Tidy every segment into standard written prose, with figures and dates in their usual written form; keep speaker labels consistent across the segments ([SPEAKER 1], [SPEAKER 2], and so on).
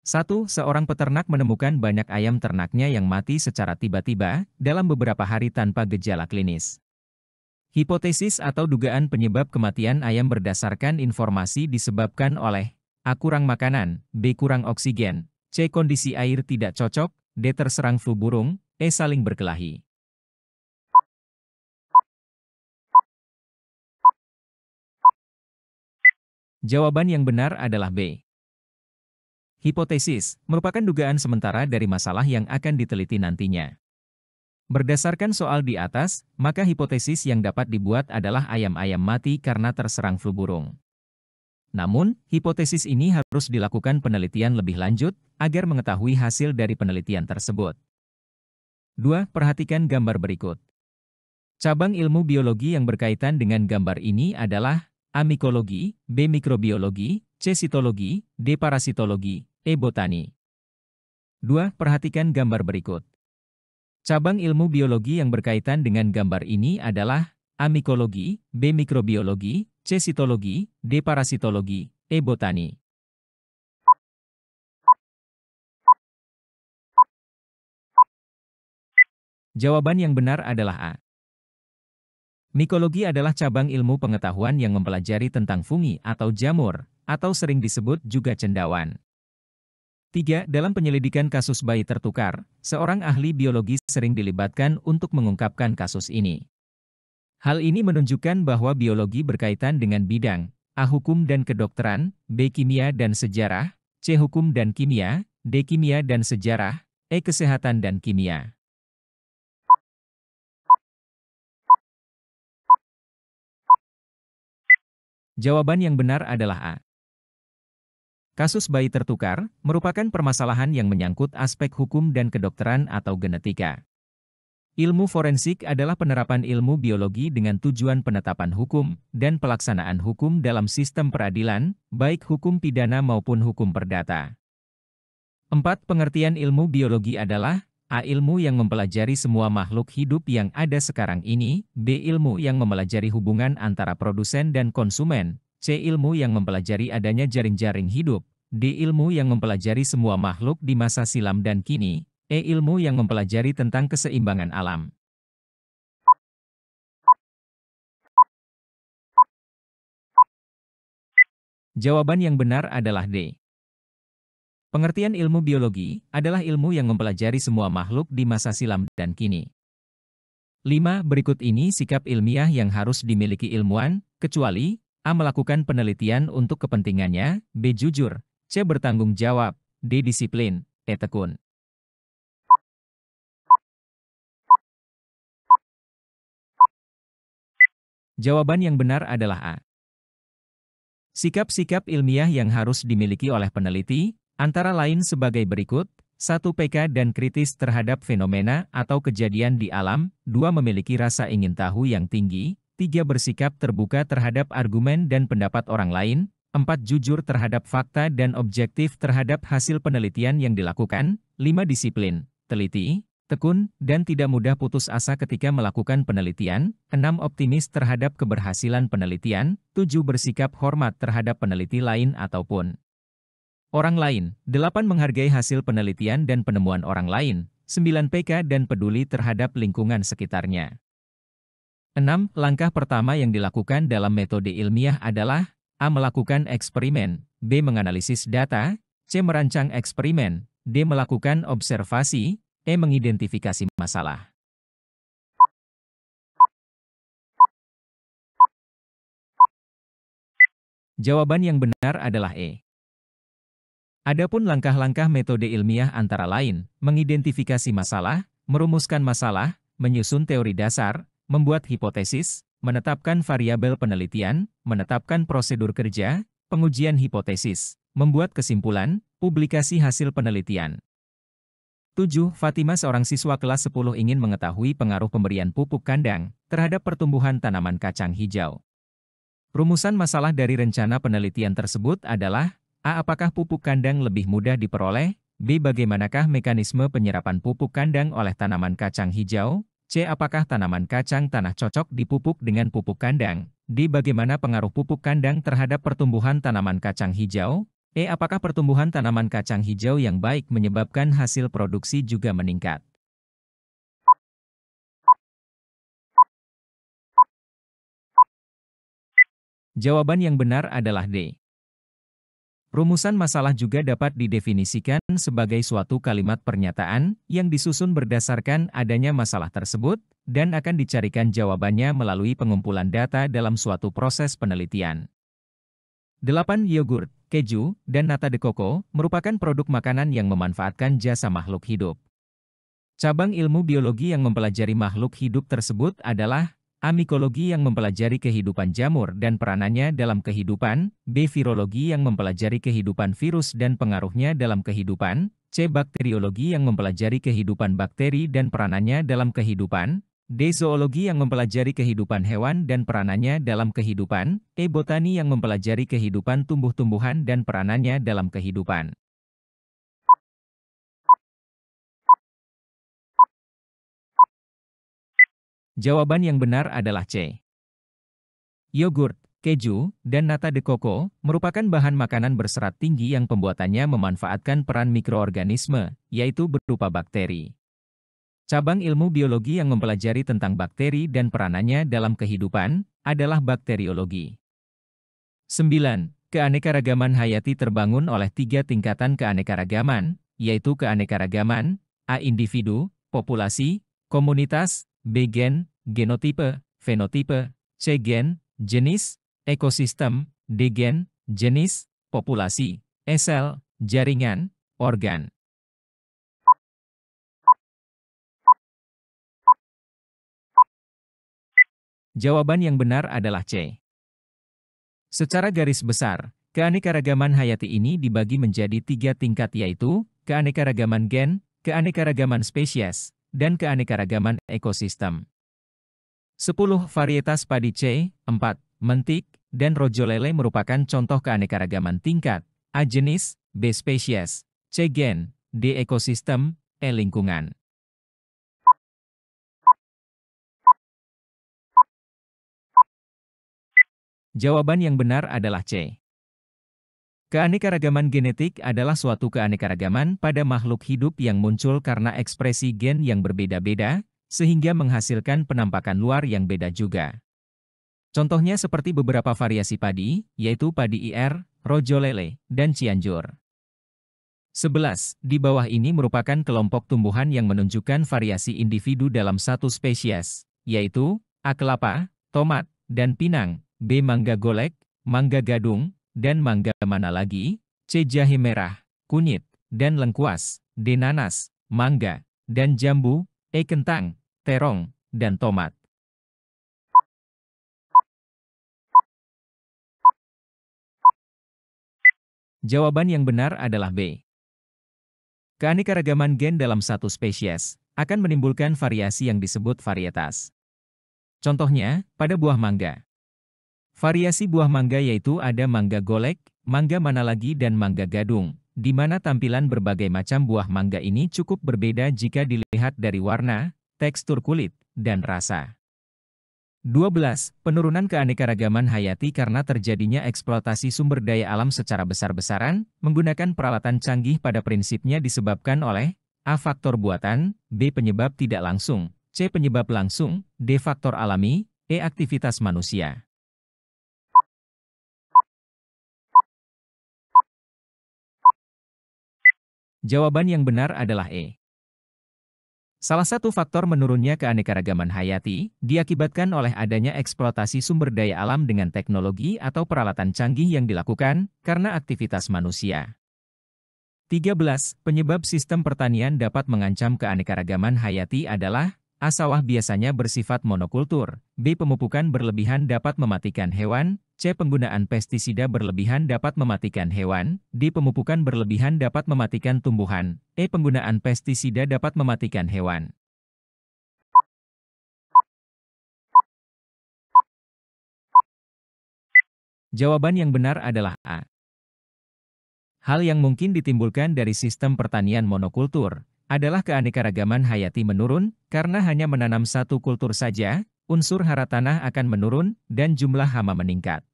[SPEAKER 1] 1. Seorang peternak menemukan banyak ayam ternaknya yang mati secara tiba-tiba dalam beberapa hari tanpa gejala klinis. Hipotesis atau dugaan penyebab kematian ayam berdasarkan informasi disebabkan oleh A. Kurang makanan, B. Kurang oksigen, C. Kondisi air tidak cocok, D. Terserang flu burung, E. Saling berkelahi. Jawaban yang benar adalah B. Hipotesis merupakan dugaan sementara dari masalah yang akan diteliti nantinya. Berdasarkan soal di atas, maka hipotesis yang dapat dibuat adalah ayam-ayam mati karena terserang flu burung. Namun, hipotesis ini harus dilakukan penelitian lebih lanjut agar mengetahui hasil dari penelitian tersebut. 2. Perhatikan gambar berikut. Cabang ilmu biologi yang berkaitan dengan gambar ini adalah A. Mikologi, B. Mikrobiologi, C. Sitologi, D. Parasitologi, E. Botani. 2. Perhatikan gambar berikut. Cabang ilmu biologi yang berkaitan dengan gambar ini adalah A. Mikologi, B. Mikrobiologi, C. Sitologi, D. Parasitologi, E. Botani. Jawaban yang benar adalah A. Mikologi adalah cabang ilmu pengetahuan yang mempelajari tentang fungi atau jamur, atau sering disebut juga cendawan. 3. Dalam penyelidikan kasus bayi tertukar, seorang ahli biologi sering dilibatkan untuk mengungkapkan kasus ini. Hal ini menunjukkan bahwa biologi berkaitan dengan bidang A. Hukum dan kedokteran, B. Kimia dan sejarah, C. Hukum dan kimia, D. Kimia dan sejarah, E. Kesehatan dan kimia. Jawaban yang benar adalah A. Kasus bayi tertukar merupakan permasalahan yang menyangkut aspek hukum dan kedokteran atau genetika. Ilmu forensik adalah penerapan ilmu biologi dengan tujuan penetapan hukum dan pelaksanaan hukum dalam sistem peradilan, baik hukum pidana maupun hukum perdata. 4. Pengertian ilmu biologi adalah A. Ilmu yang mempelajari semua makhluk hidup yang ada sekarang ini, B. Ilmu yang mempelajari hubungan antara produsen dan konsumen, C. Ilmu yang mempelajari adanya jaring-jaring hidup, D. Ilmu yang mempelajari semua makhluk di masa silam dan kini, E. Ilmu yang mempelajari tentang keseimbangan alam. Jawaban yang benar adalah D. Pengertian ilmu biologi adalah ilmu yang mempelajari semua makhluk di masa silam dan kini. 5. Berikut ini sikap ilmiah yang harus dimiliki ilmuwan, kecuali A. Melakukan penelitian untuk kepentingannya, B. Jujur, C. Bertanggung jawab, D. Disiplin, E. Tekun. Jawaban yang benar adalah A. Sikap-sikap ilmiah yang harus dimiliki oleh peneliti, antara lain sebagai berikut. 1. Peka dan kritis terhadap fenomena atau kejadian di alam, 2. Memiliki rasa ingin tahu yang tinggi, 3. Bersikap terbuka terhadap argumen dan pendapat orang lain, 4. Jujur terhadap fakta dan objektif terhadap hasil penelitian yang dilakukan, 5. Disiplin, teliti, tekun, dan tidak mudah putus asa ketika melakukan penelitian, 6. Optimis terhadap keberhasilan penelitian, 7. Bersikap hormat terhadap peneliti lain ataupun orang lain, 8. Menghargai hasil penelitian dan penemuan orang lain, 9. Peka dan peduli terhadap lingkungan sekitarnya. 6. Langkah pertama yang dilakukan dalam metode ilmiah adalah A. Melakukan eksperimen, B. Menganalisis data, C. Merancang eksperimen, D. Melakukan observasi, E. Mengidentifikasi masalah. Jawaban yang benar adalah E. Adapun langkah-langkah metode ilmiah antara lain, mengidentifikasi masalah, merumuskan masalah, menyusun teori dasar, membuat hipotesis, menetapkan variabel penelitian, menetapkan prosedur kerja, pengujian hipotesis, membuat kesimpulan, publikasi hasil penelitian. 7. Fatimah, seorang siswa kelas 10, ingin mengetahui pengaruh pemberian pupuk kandang terhadap pertumbuhan tanaman kacang hijau. Rumusan masalah dari rencana penelitian tersebut adalah A. Apakah pupuk kandang lebih mudah diperoleh? B. Bagaimanakah mekanisme penyerapan pupuk kandang oleh tanaman kacang hijau? C. Apakah tanaman kacang tanah cocok dipupuk dengan pupuk kandang? D. Bagaimana pengaruh pupuk kandang terhadap pertumbuhan tanaman kacang hijau? Apakah pertumbuhan tanaman kacang hijau yang baik menyebabkan hasil produksi juga meningkat? Jawaban yang benar adalah D. Rumusan masalah juga dapat didefinisikan sebagai suatu kalimat pernyataan yang disusun berdasarkan adanya masalah tersebut dan akan dicarikan jawabannya melalui pengumpulan data dalam suatu proses penelitian. 8. Yogurt, keju, dan nata de coco merupakan produk makanan yang memanfaatkan jasa makhluk hidup. Cabang ilmu biologi yang mempelajari makhluk hidup tersebut adalah A. Mikologi yang mempelajari kehidupan jamur dan peranannya dalam kehidupan, B. Virologi yang mempelajari kehidupan virus dan pengaruhnya dalam kehidupan, C. Bakteriologi yang mempelajari kehidupan bakteri dan peranannya dalam kehidupan, D. Zoologi yang mempelajari kehidupan hewan dan peranannya dalam kehidupan, E. Botani yang mempelajari kehidupan tumbuh-tumbuhan dan peranannya dalam kehidupan. Jawaban yang benar adalah C. Yogurt, keju, dan nata de coco merupakan bahan makanan berserat tinggi yang pembuatannya memanfaatkan peran mikroorganisme, yaitu berupa bakteri. Cabang ilmu biologi yang mempelajari tentang bakteri dan peranannya dalam kehidupan adalah bakteriologi. 9. Keanekaragaman hayati terbangun oleh 3 tingkatan keanekaragaman, yaitu keanekaragaman, A. Individu, populasi, komunitas, B. Gen, genotipe, fenotipe, C. Gen, jenis, ekosistem, D. Gen, jenis, populasi, E. Sel, jaringan, organ. Jawaban yang benar adalah C. Secara garis besar, keanekaragaman hayati ini dibagi menjadi 3 tingkat yaitu, keanekaragaman gen, keanekaragaman spesies, dan keanekaragaman ekosistem. 10 varietas padi C, 4, mentik, dan rojo lele merupakan contoh keanekaragaman tingkat, A jenis, B spesies, C gen, D ekosistem, E lingkungan. Jawaban yang benar adalah C. Keanekaragaman genetik adalah suatu keanekaragaman pada makhluk hidup yang muncul karena ekspresi gen yang berbeda-beda, sehingga menghasilkan penampakan luar yang beda juga. Contohnya seperti beberapa variasi padi, yaitu padi IR, rojo lele, dan Cianjur. 11. Di bawah ini merupakan kelompok tumbuhan yang menunjukkan variasi individu dalam satu spesies, yaitu A. Kelapa, tomat, dan pinang, B. Mangga golek, mangga gadung, dan mangga mana lagi, C. Jahe merah, kunyit, dan lengkuas, D. Nanas, mangga, dan jambu, E. Kentang, terong, dan tomat. Jawaban yang benar adalah B. Keanekaragaman gen dalam satu spesies akan menimbulkan variasi yang disebut varietas. Contohnya, pada buah mangga. Variasi buah mangga yaitu ada mangga golek, mangga mana lagi dan mangga gadung, di mana tampilan berbagai macam buah mangga ini cukup berbeda jika dilihat dari warna, tekstur kulit, dan rasa. 12. Penurunan keanekaragaman hayati karena terjadinya eksploitasi sumber daya alam secara besar-besaran, menggunakan peralatan canggih pada prinsipnya disebabkan oleh A. Faktor buatan, B. Penyebab tidak langsung, C. Penyebab langsung, D. Faktor alami, E. Aktivitas manusia. Jawaban yang benar adalah E. Salah satu faktor menurunnya keanekaragaman hayati diakibatkan oleh adanya eksploitasi sumber daya alam dengan teknologi atau peralatan canggih yang dilakukan karena aktivitas manusia. 13. Penyebab sistem pertanian dapat mengancam keanekaragaman hayati adalah A. Sawah biasanya bersifat monokultur, B. Pemupukan berlebihan dapat mematikan hewan, C. Penggunaan pestisida berlebihan dapat mematikan hewan, D. Pemupukan berlebihan dapat mematikan tumbuhan, E. Penggunaan pestisida dapat mematikan hewan. Jawaban yang benar adalah A. Hal yang mungkin ditimbulkan dari sistem pertanian monokultur adalah keanekaragaman hayati menurun karena hanya menanam satu kultur saja, unsur hara tanah akan menurun dan jumlah hama meningkat.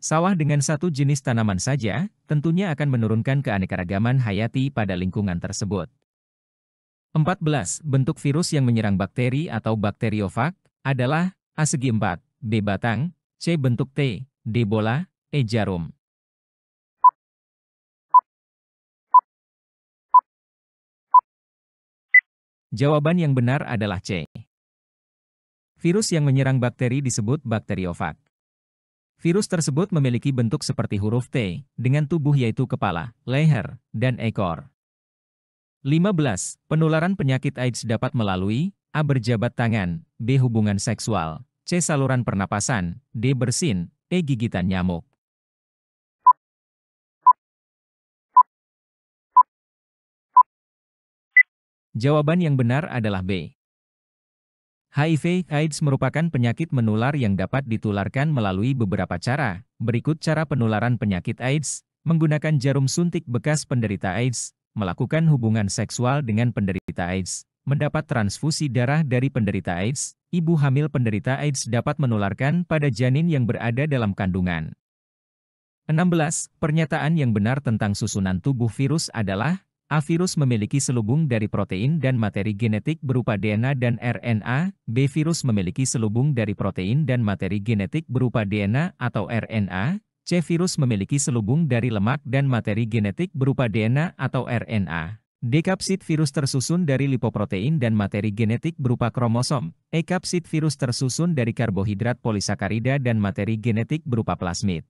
[SPEAKER 1] Sawah dengan satu jenis tanaman saja, tentunya akan menurunkan keanekaragaman hayati pada lingkungan tersebut. 14. Bentuk virus yang menyerang bakteri atau bakteriofag adalah A. Segi 4, B. Batang, C. Bentuk T, D. Bola, E. Jarum. Jawaban yang benar adalah C. Virus yang menyerang bakteri disebut bakteriofag. Virus tersebut memiliki bentuk seperti huruf T, dengan tubuh yaitu kepala, leher, dan ekor. 15. Penularan penyakit AIDS dapat melalui A. Berjabat tangan, B. Hubungan seksual, C. Saluran pernapasan, D. Bersin, E. Gigitan nyamuk. Jawaban yang benar adalah B. HIV/AIDS merupakan penyakit menular yang dapat ditularkan melalui beberapa cara. Berikut cara penularan penyakit AIDS: menggunakan jarum suntik bekas penderita AIDS, melakukan hubungan seksual dengan penderita AIDS, mendapat transfusi darah dari penderita AIDS, ibu hamil penderita AIDS dapat menularkan pada janin yang berada dalam kandungan. 16. Pernyataan yang benar tentang susunan tubuh virus adalah A. Virus memiliki selubung dari protein dan materi genetik berupa DNA dan RNA, B. Virus memiliki selubung dari protein dan materi genetik berupa DNA atau RNA, C. Virus memiliki selubung dari lemak dan materi genetik berupa DNA atau RNA. D. Kapsid virus tersusun dari lipoprotein dan materi genetik berupa kromosom. E. Kapsid virus tersusun dari karbohidrat polisakarida dan materi genetik berupa plasmid.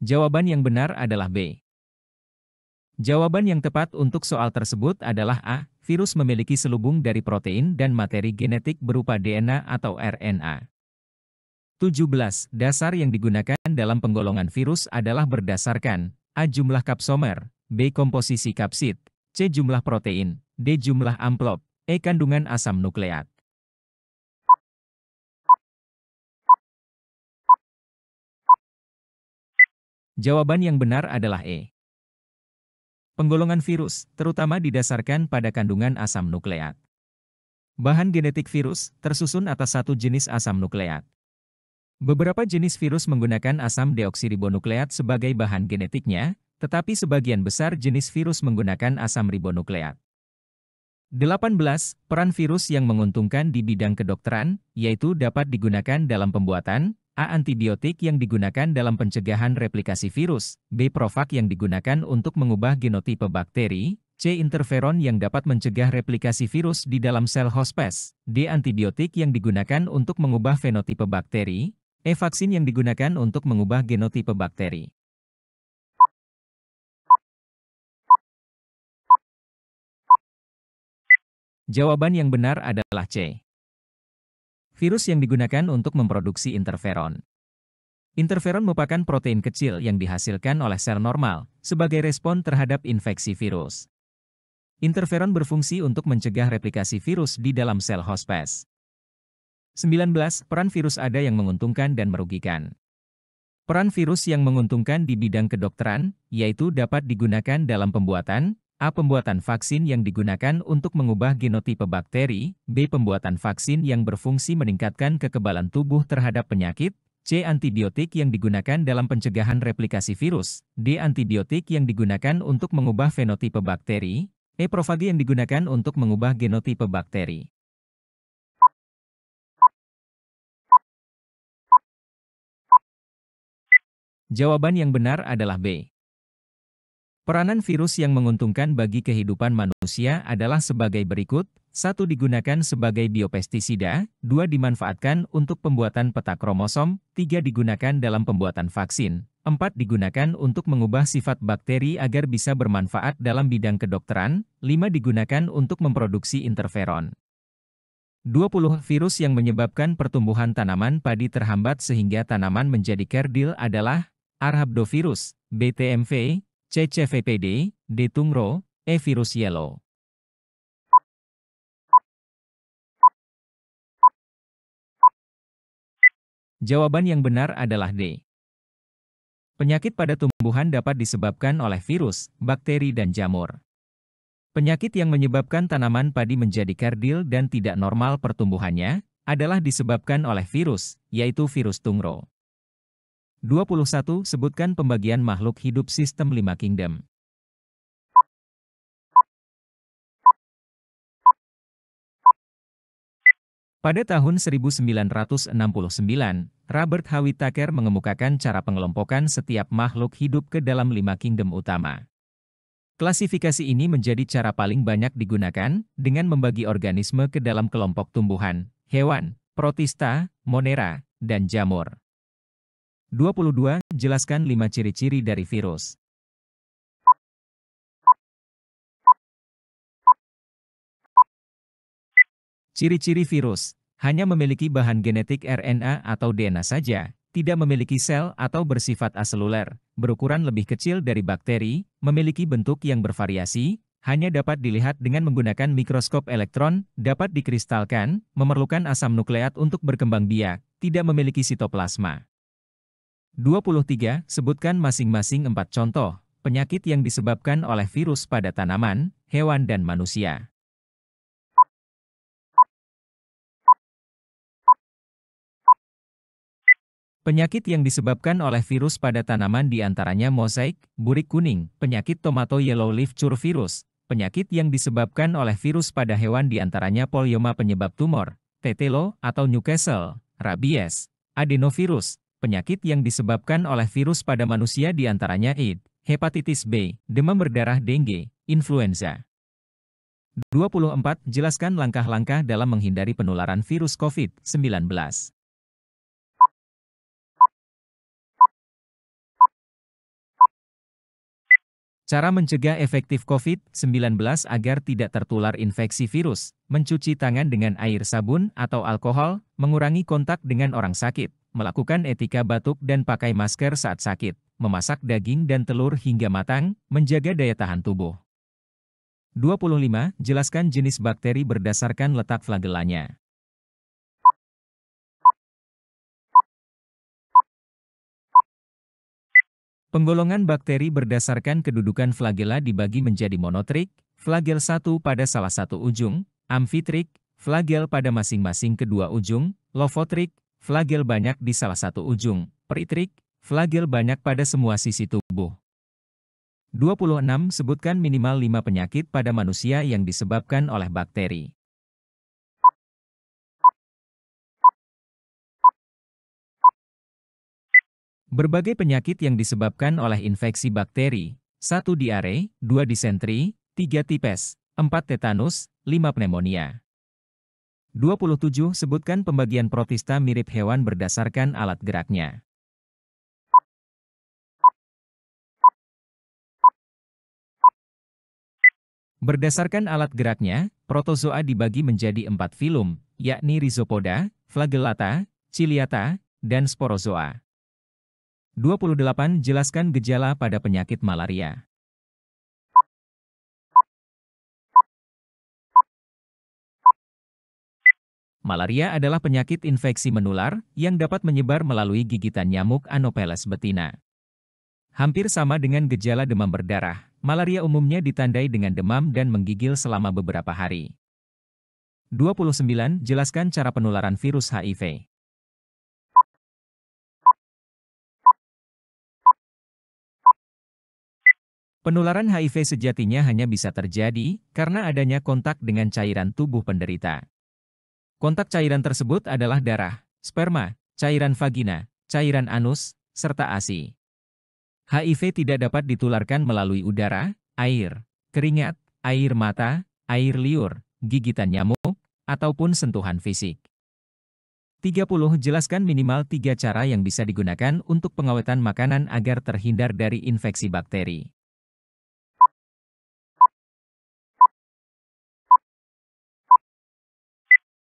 [SPEAKER 1] Jawaban yang benar adalah B. Jawaban yang tepat untuk soal tersebut adalah A. Virus memiliki selubung dari protein dan materi genetik berupa DNA atau RNA. 17. Dasar yang digunakan dalam penggolongan virus adalah berdasarkan A. Jumlah kapsomer, B. Komposisi kapsid, C. Jumlah protein, D. Jumlah amplop, E. Kandungan asam nukleat. Jawaban yang benar adalah E. Penggolongan virus, terutama didasarkan pada kandungan asam nukleat. Bahan genetik virus, tersusun atas satu jenis asam nukleat. Beberapa jenis virus menggunakan asam deoksiribonukleat sebagai bahan genetiknya, tetapi sebagian besar jenis virus menggunakan asam ribonukleat. 18. Peran virus yang menguntungkan di bidang kedokteran, yaitu dapat digunakan dalam pembuatan A. Antibiotik yang digunakan dalam pencegahan replikasi virus, B. Provak yang digunakan untuk mengubah genotipe bakteri, C. Interferon yang dapat mencegah replikasi virus di dalam sel hospes, D. Antibiotik yang digunakan untuk mengubah fenotipe bakteri, E. Vaksin yang digunakan untuk mengubah genotipe bakteri. Jawaban yang benar adalah C. Virus yang digunakan untuk memproduksi interferon. Interferon merupakan protein kecil yang dihasilkan oleh sel normal sebagai respon terhadap infeksi virus. Interferon berfungsi untuk mencegah replikasi virus di dalam sel hospes. 19. Peran virus ada yang menguntungkan dan merugikan. Peran virus yang menguntungkan di bidang kedokteran, yaitu dapat digunakan dalam pembuatan A. Pembuatan vaksin yang digunakan untuk mengubah genotipe bakteri, B. Pembuatan vaksin yang berfungsi meningkatkan kekebalan tubuh terhadap penyakit, C. Antibiotik yang digunakan dalam pencegahan replikasi virus, D. Antibiotik yang digunakan untuk mengubah fenotipe bakteri, E. Provage yang digunakan untuk mengubah genotipe bakteri. Jawaban yang benar adalah B. Peranan virus yang menguntungkan bagi kehidupan manusia adalah sebagai berikut: 1. Digunakan sebagai biopestisida, 2. Dimanfaatkan untuk pembuatan peta kromosom, 3. Digunakan dalam pembuatan vaksin, 4. Digunakan untuk mengubah sifat bakteri agar bisa bermanfaat dalam bidang kedokteran, 5. Digunakan untuk memproduksi interferon. 20. Virus yang menyebabkan pertumbuhan tanaman padi terhambat sehingga tanaman menjadi kerdil adalah A. Rhabdovirus, B. TMV, C. CVPD, D. Tungro, E. Virus yellow. Jawaban yang benar adalah D. Penyakit pada tumbuhan dapat disebabkan oleh virus, bakteri dan jamur. Penyakit yang menyebabkan tanaman padi menjadi kerdil dan tidak normal pertumbuhannya adalah disebabkan oleh virus, yaitu virus tungro. 21. Sebutkan pembagian makhluk hidup sistem 5 kingdom. Pada tahun 1969, Robert H. Whittaker mengemukakan cara pengelompokan setiap makhluk hidup ke dalam 5 kingdom utama. Klasifikasi ini menjadi cara paling banyak digunakan dengan membagi organisme ke dalam kelompok tumbuhan, hewan, protista, monera, dan jamur. 22. Jelaskan 5 ciri-ciri dari virus. Ciri-ciri virus hanya memiliki bahan genetik RNA atau DNA saja, tidak memiliki sel atau bersifat aseluler, berukuran lebih kecil dari bakteri, memiliki bentuk yang bervariasi, hanya dapat dilihat dengan menggunakan mikroskop elektron, dapat dikristalkan, memerlukan asam nukleat untuk berkembang biak, tidak memiliki sitoplasma. 23. Sebutkan masing-masing 4 contoh penyakit yang disebabkan oleh virus pada tanaman, hewan dan manusia. Penyakit yang disebabkan oleh virus pada tanaman diantaranya mosaik, burik kuning, penyakit tomato yellow leaf cure virus, penyakit yang disebabkan oleh virus pada hewan diantaranya polioma penyebab tumor, tetelo atau Newcastle, rabies, adenovirus, penyakit yang disebabkan oleh virus pada manusia diantaranya AIDS, hepatitis B, demam berdarah dengue, influenza. 24. Jelaskan langkah-langkah dalam menghindari penularan virus COVID-19. Cara mencegah efektif COVID-19 agar tidak tertular infeksi virus, mencuci tangan dengan air sabun atau alkohol, mengurangi kontak dengan orang sakit, melakukan etika batuk dan pakai masker saat sakit, memasak daging dan telur hingga matang, menjaga daya tahan tubuh. 25. Jelaskan jenis bakteri berdasarkan letak flagelanya. Penggolongan bakteri berdasarkan kedudukan flagela dibagi menjadi monotrik, flagel 1 pada salah satu ujung, amfitrik, flagel pada masing-masing kedua ujung, lofotrik, flagel banyak di salah satu ujung, peritrik, flagel banyak pada semua sisi tubuh. 26. Sebutkan minimal 5 penyakit pada manusia yang disebabkan oleh bakteri. Berbagai penyakit yang disebabkan oleh infeksi bakteri, 1 diare, 2 disentri, 3 tipes, 4 tetanus, 5 pneumonia. 27. Sebutkan pembagian protista mirip hewan berdasarkan alat geraknya. Berdasarkan alat geraknya, protozoa dibagi menjadi 4 filum, yakni Rhizopoda, Flagellata, Ciliata, dan Sporozoa. 28. Jelaskan gejala pada penyakit malaria. Malaria adalah penyakit infeksi menular yang dapat menyebar melalui gigitan nyamuk Anopheles betina. Hampir sama dengan gejala demam berdarah, malaria umumnya ditandai dengan demam dan menggigil selama beberapa hari. 29. Jelaskan cara penularan virus HIV. Penularan HIV sejatinya hanya bisa terjadi karena adanya kontak dengan cairan tubuh penderita. Kontak cairan tersebut adalah darah, sperma, cairan vagina, cairan anus, serta ASI. HIV tidak dapat ditularkan melalui udara, air, keringat, air mata, air liur, gigitan nyamuk, ataupun sentuhan fisik. 30. Jelaskan minimal 3 cara yang bisa digunakan untuk pengawetan makanan agar terhindar dari infeksi bakteri.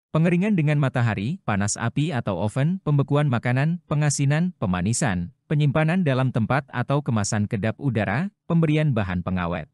[SPEAKER 1] Pengeringan dengan matahari, panas api atau oven, pembekuan makanan, pengasinan, pemanisan, penyimpanan dalam tempat atau kemasan kedap udara, pemberian bahan pengawet.